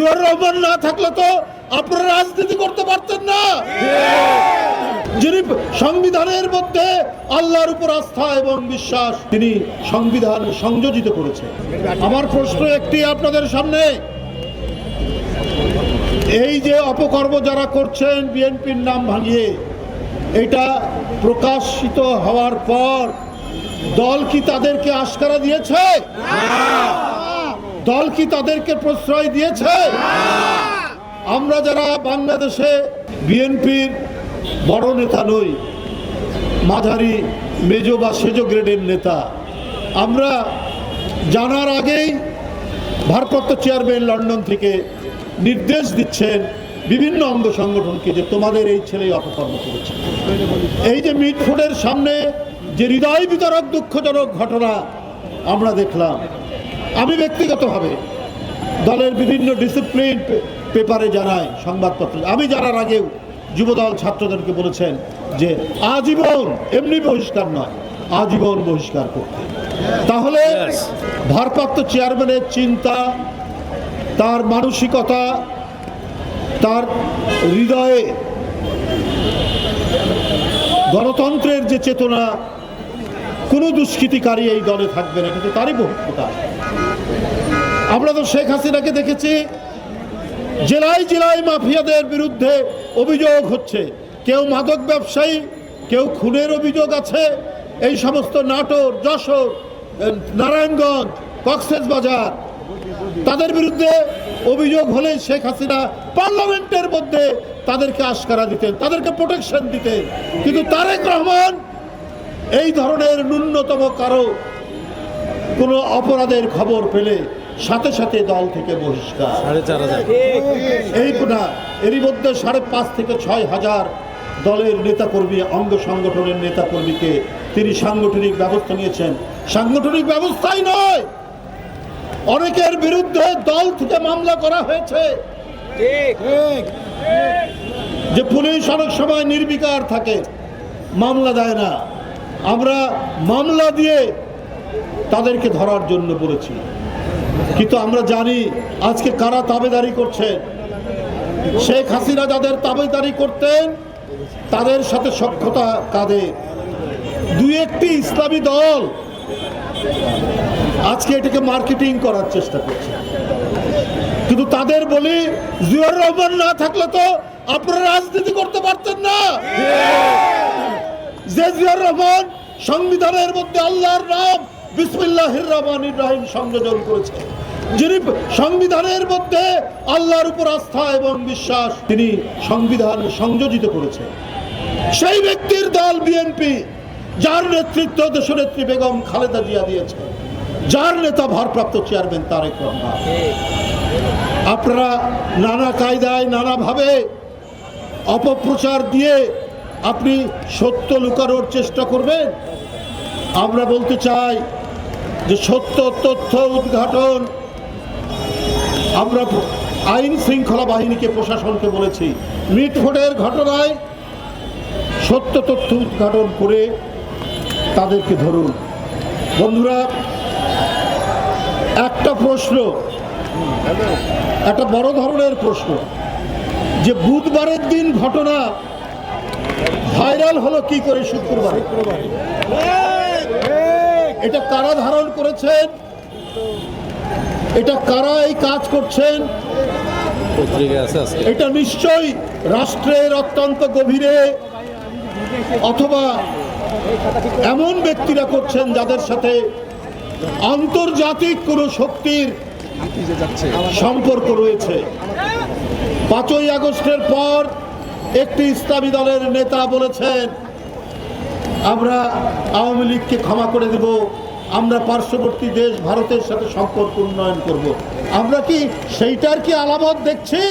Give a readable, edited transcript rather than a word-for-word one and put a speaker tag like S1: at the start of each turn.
S1: জিয়াউর রহমান না থাকলে তো আপনারা রাজনীতি করতে পারতেন না। যিনি সংবিধানের মধ্যে আল্লাহর উপর আস্থা এবং বিশ্বাস, তিনি সংবিধান সংযোজিত করেছেন। আমার প্রশ্ন একটি আপনাদের সামনে, এই যে অপকর্ম যারা করছেন বিএনপির নাম ভাঙিয়ে, এটা প্রকাশিত হওয়ার পর দল কি তাদেরকে আশকারা দিয়েছে? দল কি তাদেরকে প্রশ্রয় দিয়েছে? আমরা যারা বাংলাদেশে বিএনপির বড় নেতা নই, মাঝারি মেজো বা সেজো গ্রেডের নেতা, আমরা জানার আগেই ভারপ্রাপ্ত চেয়ারম্যান লন্ডন থেকে নির্দেশ দিচ্ছেন বিভিন্ন অঙ্গ সংগঠনকে যে তোমাদের এই ছেলেই অপকর্ম করেছে। এই যে মিটফোর্ডের সামনে যে হৃদয় বিতরক দুঃখজনক ঘটনা আমরা দেখলাম, আমি ব্যক্তিগতভাবে দলের বিভিন্ন ডিসিপ্লিন পেপারে জানাই, সংবাদপত্র, আমি জানার আগেও যুবদল ছাত্রদেরকে বলেছেন যে আজীবন, এমনি বহিষ্কার নয়, আজীবন বহিষ্কার করতে। তাহলে ভারপ্রাপ্ত চেয়ারম্যানের চিন্তা, তার মানসিকতা, তার হৃদয়ে গণতন্ত্রের যে চেতনা, কোনো দুষ্কৃতিকারী এই দলে থাকবে না, কিন্তু তারই বহুতা। আমরা তো শেখ হাসিনাকে দেখেছি জেলায় জেলায় মাফিয়াদের বিরুদ্ধে অভিযোগ হচ্ছে, কেউ মাদক ব্যবসায়ী, কেউ খুনের অভিযোগ আছে। এই সমস্ত নাটোর, যশোর, নারায়ণগঞ্জ, কক্সবাজার, তাদের বিরুদ্ধে অভিযোগ হলে শেখ হাসিনা পার্লামেন্টের মধ্যে তাদেরকে আশকারা দিতেন, তাদেরকে প্রোটেকশন দিতেন। কিন্তু তারেক রহমান এই ধরনের ন্যূনতম কারো কোনো অপরাধের খবর পেলে সাথে সাথে দল থেকে বহিষ্কার। এই না, এরই মধ্যে 5.5 থেকে 6,000 দলের নেতাকর্মী, অঙ্গ সংগঠনের নেতাকর্মীকে তিনি সাংগঠনিক ব্যবস্থা নিয়েছেন। সাংগঠনিক ব্যবস্থাই নয়, অনেকের বিরুদ্ধে দল থেকে মামলা করা হয়েছে। যে পুলিশ অনেক সময় নির্বিকার থাকে, মামলা দেয় না, আমরা মামলা দিয়ে তাদেরকে ধরার জন্য বলেছি। কিন্তু আমরা জানি আজকে কারা তাবেদারি করছেন। শেখ হাসিনা যাদের তাবেদারি করতেন তাদের সাথে সখ্যতা কাদের? 2-1টি ইসলামী দল আজকে এটাকে মার্কেটিং করার চেষ্টা করছে। কিন্তু তাদের বলি, জিয়াউর রহমান না থাকলে তো আপনারা রাজনীতি করতে পারতেন না। যে জিয়াউর রহমান সংবিধানের মধ্যে আল্লাহর নাম বিসমিল্লাহির রহমানির রহিম সংযোজন করেছে, যিনি সংবিধানের মধ্যে আল্লাহর উপর আস্থা এবং বিশ্বাস, তিনি সংবিধান সংযোজিত করেছে, সেই ব্যক্তির দল বিএনপি, যার নেতৃত্ব দেশনেত্রী বেগম খালেদা জিয়া দিয়েছে, যার নেতা ভারপ্রাপ্ত চেয়ারম্যান তারেক রহমান। আপনারা নানা কায়দায়, নানাভাবে অপপ্রচার দিয়ে আপনি সত্য লুকানোর চেষ্টা করবেন। আমরা বলতে চাই যে সত্য তথ্য উদ্ঘাটন, আমরা আইন শৃঙ্খলা বাহিনীকে, প্রশাসনকে বলেছি, মিটফোর্ডের ঘটনায় সত্য তথ্য উদ্ঘাটন করে তাদেরকে ধরুন। বন্ধুরা, একটা প্রশ্ন, একটা বড় ধরনের প্রশ্ন, যে বুধবারের দিন ঘটনা ভাইরাল হলো কি করে শুক্রবারে? এটা কারা ধারণ করেছেন? এটা কারা এই কাজ করছেন? এটা নিশ্চয়ই রাষ্ট্রের অত্যন্ত গভীরে অথবা এমন ব্যক্তিরা করছেন যাদের সাথে আন্তর্জাতিক কোনো শক্তির সম্পর্ক রয়েছে। 5ই আগস্টের পর একটি ইসলামী দলের নেতা বলেছেন, আমরা আওয়ামী লীগকে ক্ষমা করে দেব, আমরা পার্শ্ববর্তী দেশ ভারতের সাথে সম্পর্ক উন্নয়ন করব। আমরা কি সেইটার কি আলামত দেখছি?